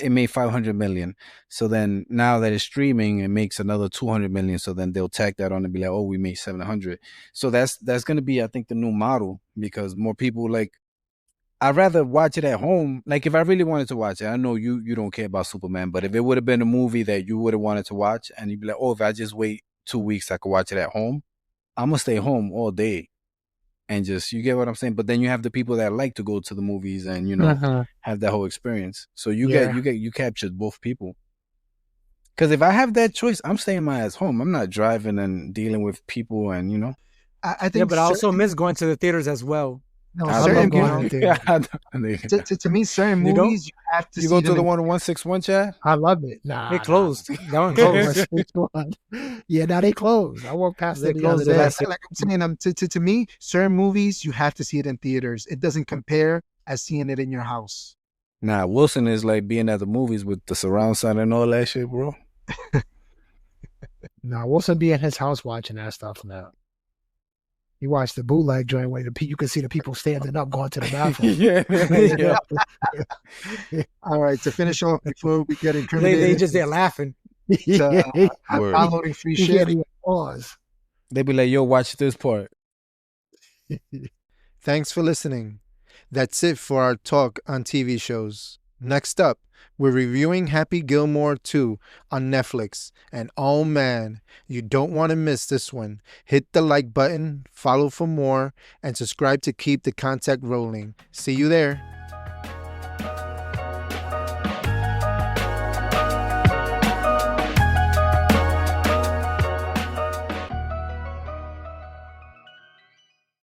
it made 500 million. So then now that it's streaming, it makes another 200 million. So then they'll tack that on and be like, oh, we made 700. So that's going to be, I think, the new model, because more people I'd rather watch it at home. Like if I really wanted to watch it, I know you don't care about Superman, but if it would have been a movie that you would have wanted to watch and you'd be like, oh, if I just wait 2 weeks, I could watch it at home. I'm going to stay home all day. And just, you get what I'm saying? But then you have the people that like to go to the movies and, have that whole experience. So you captured both people. Because if I have that choice, I'm staying my ass home. I'm not driving and dealing with people and, I think but I also miss going to the theaters as well. No, I certain love don't going go. in theater. to me, certain You don't? movies you have to You see go them to the in- one on 161, Chad? I love it. Nah, They closed. That one closed. Yeah, now they closed. I walked past They it the other closed it day. last like I'm saying, to me, certain movies you have to see it in theaters. It doesn't compare as seeing it in your house. Nah, Wilson is like being at the movies with the surround sound and all that shit, bro. No, Wilson be in his house watching that stuff now. He watched the bootleg joint where you can see the people standing up going to the bathroom. yeah. All right, to finish off before we get They incriminated, just there laughing. I'm Word. downloading free He shit. can't even pause. They be like, yo, watch this part. Thanks for listening. That's it for our talk on TV shows. Next up, we're reviewing Happy Gilmore 2 on Netflix. And oh man, you don't want to miss this one. Hit the like button, follow for more, and subscribe to keep the contact rolling. See you there.